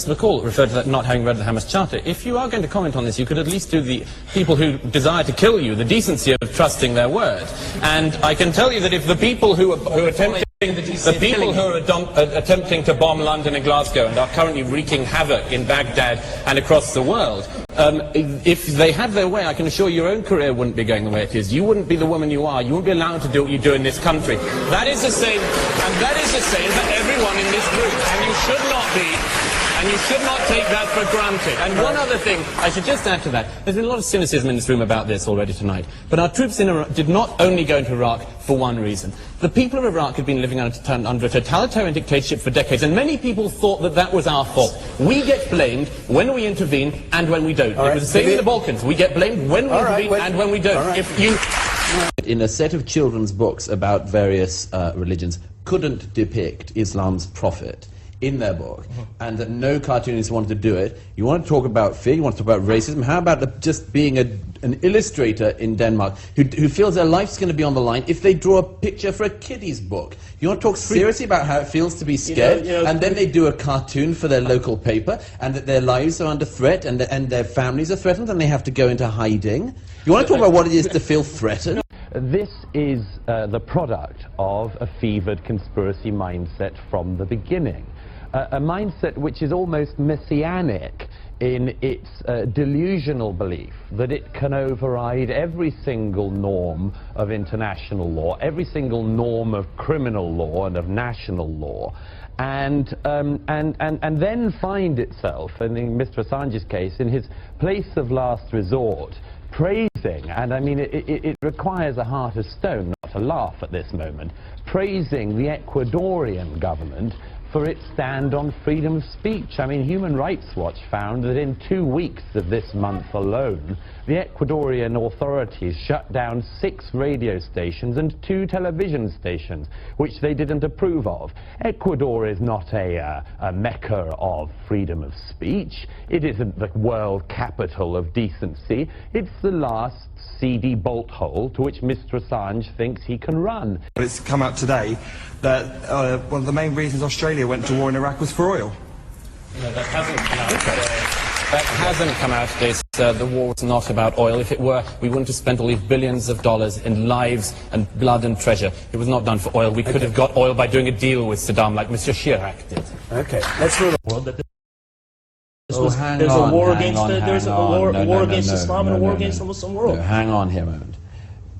host of the call referred to that not having read the Hamas Charter. If you are going to comment on this, you could at least do the people who desire to kill you the decency of trusting their word. And I can tell you that if the people who are attempting to bomb London and Glasgow and are currently wreaking havoc in Baghdad and across the world, if they had their way, I can assure you your own career wouldn't be going the way it is. You wouldn't be the woman you are. You wouldn't be allowed to do what you do in this country. That is the same, and that is the same for everyone in this group. And you should not be, and you should not take that for granted. And one other thing, I should just add to that. There's been a lot of cynicism in this room about this already tonight. But our troops in Iraq did not only go into Iraq for one reason. The people of Iraq had been living under a totalitarian dictatorship for decades, and many people thought that that was our fault. We get blamed when we intervene and when we don't. It was the same in the Balkans. We get blamed when we intervene and when we don't. If you... In a set of children's books about various religions, couldn't depict Islam's prophet in their book, and that no cartoonist wanted to do it. You want to talk about fear, you want to talk about racism. How about just being an illustrator in Denmark who feels their life's going to be on the line if they draw a picture for a kiddie's book? You want to talk seriously about how it feels to be scared, and then they do a cartoon for their local paper, and that their lives are under threat, and their families are threatened, and they have to go into hiding? You want to talk about what it is to feel threatened? This is the product of a fevered conspiracy mindset from the beginning. A mindset which is almost messianic in its delusional belief that it can override every single norm of international law, every single norm of criminal law and of national law, and then find itself, and in Mr. Assange's case, in his place of last resort, praising, and I mean it requires a heart of stone not to laugh at this moment, praising the Ecuadorian government for its stand on freedom of speech. I mean, Human Rights Watch found that in 2 weeks of this month alone, the Ecuadorian authorities shut down 6 radio stations and 2 television stations, which they didn't approve of. Ecuador is not a mecca of freedom of speech. It isn't the world capital of decency. It's the last seedy bolt hole to which Mr. Assange thinks he can run. It's come out today that one of the main reasons Australia went to war in Iraq was for oil. No, that hasn't come out today. That hasn't come out today, sir. The war was not about oil. If it were, we wouldn't have spent all these billions of dollars in lives and blood and treasure. It was not done for oil. We could have got oil by doing a deal with Saddam, like Mr. Chirac did. Okay, let's move on. There's a war against Islam and a war against the Muslim world. No, hang on here a moment.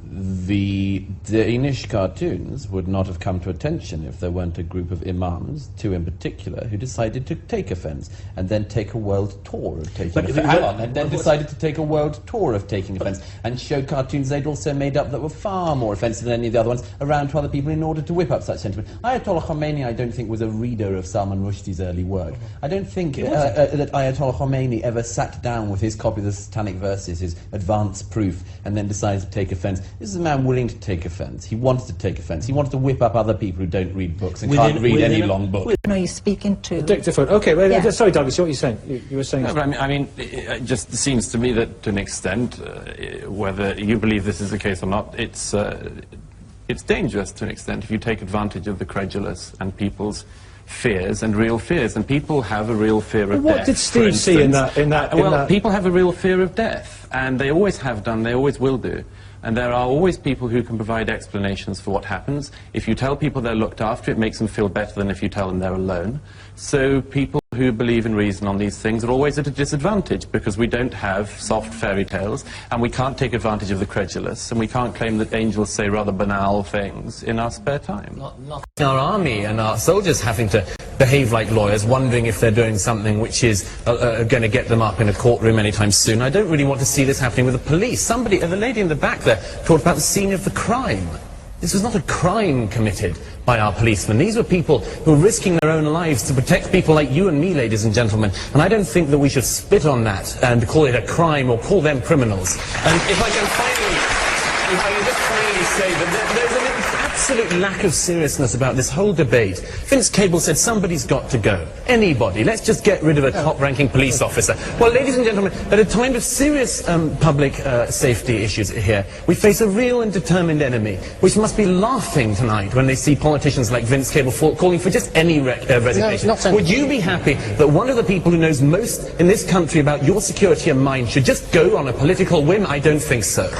The Danish cartoons would not have come to attention if there weren't a group of imams, 2 in particular, who decided to take offence and then take a world tour of taking offence. And then decided to take a world tour of taking offence and showed cartoons they'd also made up that were far more offensive than any of the other ones around to other people in order to whip up such sentiment. Ayatollah Khomeini, I don't think, was a reader of Salman Rushdie's early work. I don't think that Ayatollah Khomeini ever sat down with his copy of the Satanic Verses, his advance proof, and then decided to take offence. This is a man willing to take offence. He wanted to take offence. He wanted to whip up other people who don't read books and can't read any long book. No, you're speaking to... Okay, well, sorry, Douglas, what are you saying? You were saying... No, but I mean, it just seems to me that, to an extent, whether you believe this is the case or not, it's dangerous to an extent if you take advantage of the credulous and people's fears and real fears, and people have a real fear of death. What did Steve see in that? People have a real fear of death, and they always have done, they always will do. And there are always people who can provide explanations for what happens. If you tell people they're looked after, it makes them feel better than if you tell them they're alone. So people who believe in reason on these things are always at a disadvantage, because we don't have soft fairy tales, and we can't take advantage of the credulous, and we can't claim that angels say rather banal things in our spare time. Not our army and our soldiers having to behave like lawyers, wondering if they're doing something which is going to get them up in a courtroom anytime soon. I don't really want to see this happening with the police. Somebody, the lady in the back there, talked about the scene of the crime. This was not a crime committed by our policemen. These were people who were risking their own lives to protect people like you and me, ladies and gentlemen. And I don't think that we should spit on that and call it a crime or call them criminals. And if I can just finally say that there's an absolute lack of seriousness about this whole debate. Vince Cable said somebody's got to go. Anybody. Let's just get rid of a top-ranking police officer. Well, ladies and gentlemen, at a time of serious public safety issues here, we face a real and determined enemy, which must be laughing tonight when they see politicians like Vince Cable calling for just any resignation. Would you be happy that one of the people who knows most in this country about your security and mine should just go on a political whim? I don't think so.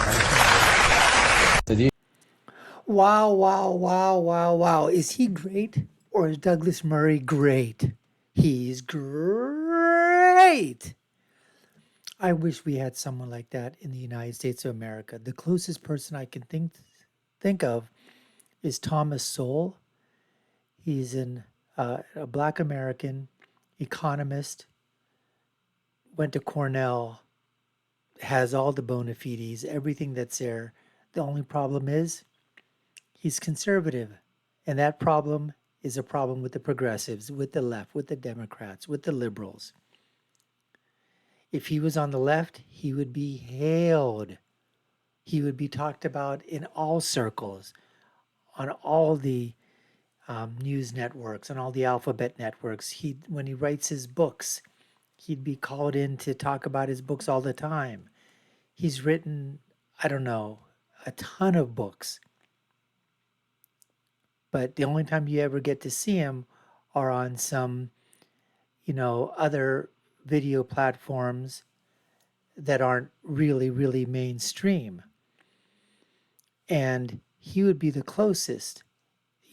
Wow, wow, wow, wow, wow. Is he great or is Douglas Murray great? He's great. I wish we had someone like that in the United States of America. The closest person I can think of is Thomas Sowell. He's a Black American economist, went to Cornell, has all the bona fides, everything that's there. The only problem is he's conservative, and that problem is a problem with the progressives, with the left, with the Democrats, with the liberals. If he was on the left, he would be hailed. He would be talked about in all circles, on all the news networks, on all the alphabet networks. When he writes his books, he'd be called in to talk about his books all the time. He's written, I don't know, a ton of books. But the only time you ever get to see him are on some, other video platforms that aren't really, really mainstream. And he would be the closest,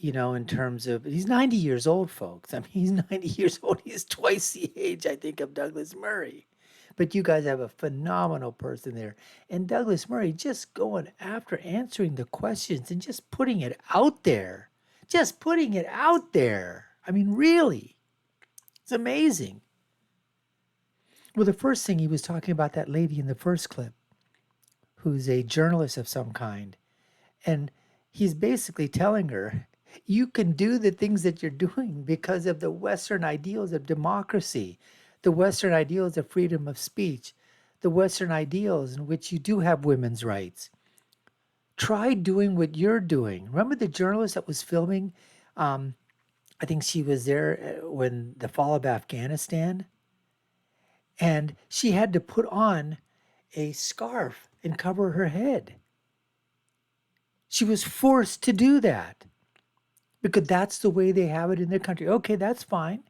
in terms of, he's 90 years old, folks. I mean, he's 90 years old. He's twice the age, I think, of Douglas Murray. But you guys have a phenomenal person there. And Douglas Murray just going after answering the questions and just putting it out there. Just putting it out there. I mean, really. It's amazing. Well, the first thing he was talking about that lady in the first clip, who's a journalist of some kind. And he's basically telling her, you can do the things that you're doing because of the Western ideals of democracy, the Western ideals of freedom of speech, the Western ideals in which you do have women's rights. Try doing what you're doing. Remember the journalist that was filming? I think she was there when the fall of Afghanistan. And she had to put on a scarf and cover her head. She was forced to do that because that's the way they have it in their country. Okay, that's fine.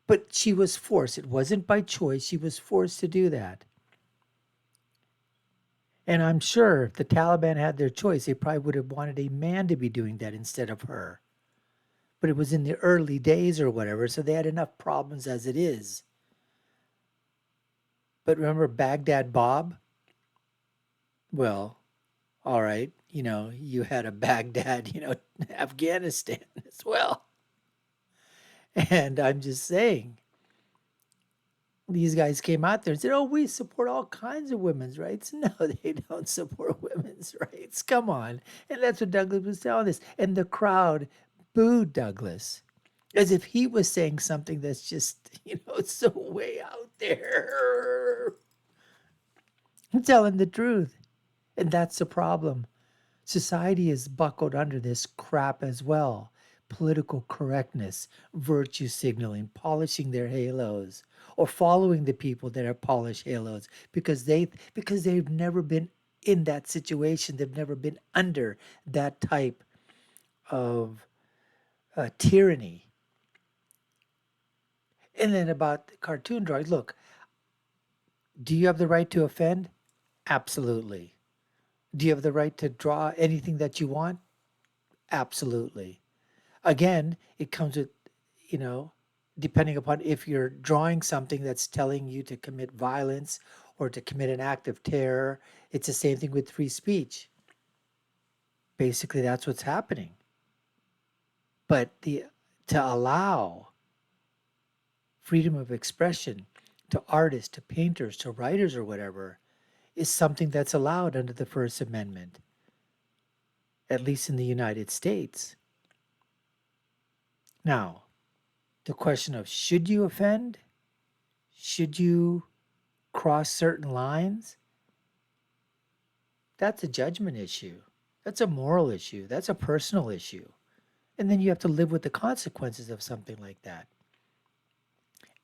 But she was forced. It wasn't by choice. She was forced to do that. And I'm sure if the Taliban had their choice, they probably would have wanted a man to be doing that instead of her. But it was in the early days or whatever, so they had enough problems as it is. But remember Baghdad Bob? Well, all right, you had a Baghdad, Afghanistan as well. And I'm just saying, these guys came out there and said, oh, we support all kinds of women's rights. No, they don't support women's rights. Come on. And that's what Douglas was telling us. And the crowd booed Douglas as if he was saying something that's just, so way out there. I'm telling the truth. And that's the problem. Society is buckled under this crap as well. Political correctness, virtue signaling, polishing their halos, or following the people that are polished halos because they've never been in that situation. They've never been under that type of tyranny. And then about the cartoon drawings, look, do you have the right to offend? Absolutely. Do you have the right to draw anything that you want? Absolutely. Again, it comes with, depending upon if you're drawing something that's telling you to commit violence or to commit an act of terror. It's the same thing with free speech. Basically, that's what's happening. But to allow freedom of expression to artists, to painters, to writers or whatever is something that's allowed under the First Amendment, at least in the United States. Now, the question of should you offend? Should you cross certain lines? That's a judgment issue. That's a moral issue. That's a personal issue. And then you have to live with the consequences of something like that.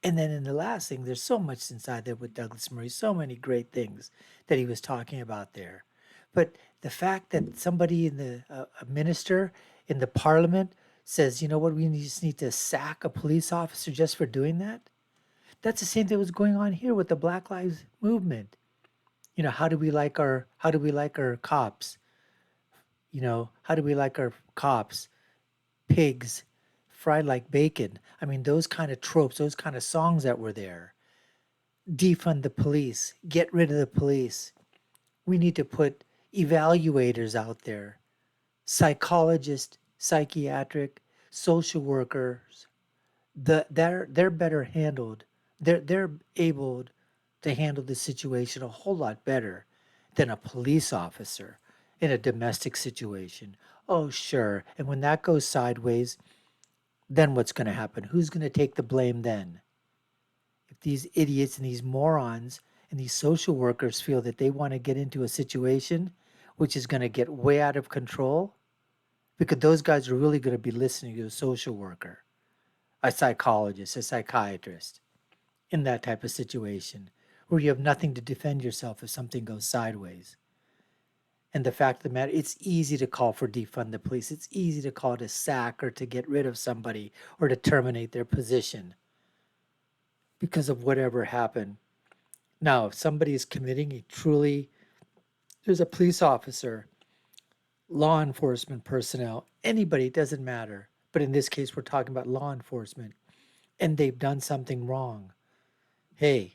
And then in the last thing, there's so much inside there with Douglas Murray, so many great things that he was talking about there. But the fact that somebody in a minister in the parliament says, you know what, we just need to sack a police officer just for doing that. That's the same thing that was going on here with the Black Lives Movement. You know, how do we like our cops? You know, how do we like our cops? Pigs, fried like bacon. I mean, those kind of tropes, those kind of songs that were there. Defund the police, get rid of the police. We need to put evaluators out there, psychologists, psychiatric, social workers. They're better handled. They're able to handle the situation a whole lot better than a police officer in a domestic situation. Oh, sure. And when that goes sideways, then what's going to happen? Who's going to take the blame then? If these idiots and these morons and these social workers feel that they want to get into a situation which is going to get way out of control, because those guys are really going to be listening to a social worker, a psychologist, a psychiatrist in that type of situation where you have nothing to defend yourself if something goes sideways. And the fact of the matter, it's easy to call for defund the police. It's easy to call to sack or to get rid of somebody or to terminate their position because of whatever happened. Now, if somebody is committing a truly, there's a police officer, law enforcement personnel, anybody, it doesn't matter. But in this case, we're talking about law enforcement, and they've done something wrong. Hey,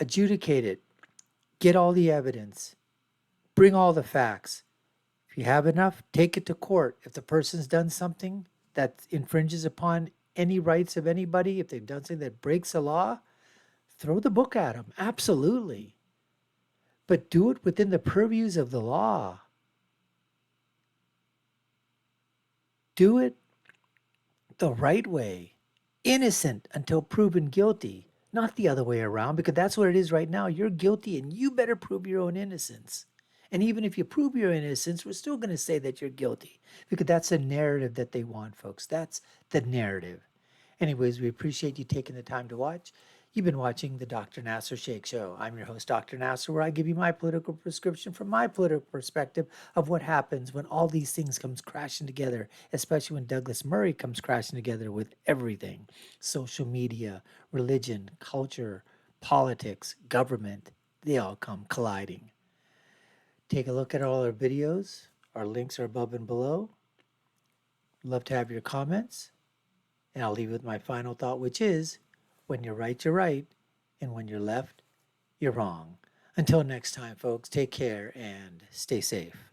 adjudicate it. Get all the evidence. Bring all the facts. If you have enough, take it to court. If the person's done something that infringes upon any rights of anybody, if they've done something that breaks the law, throw the book at them. Absolutely. But do it within the purviews of the law. Do it the right way. Innocent until proven guilty. Not the other way around, because that's what it is right now. You're guilty and you better prove your own innocence. And even if you prove your innocence, we're still going to say that you're guilty, because that's the narrative that they want, folks. That's the narrative. Anyways, we appreciate you taking the time to watch. You've been watching the Dr. Nasir Shaikh Show. I'm your host, Dr. Nasir, where I give you my political prescription from my political perspective of what happens when all these things comes crashing together, especially when Douglas Murray comes crashing together with everything. Social media, religion, culture, politics, government, they all come colliding. Take a look at all our videos. Our links are above and below. Love to have your comments. And I'll leave with my final thought, which is, when you're right, you're right. And when you're left, you're wrong. Until next time, folks, take care and stay safe.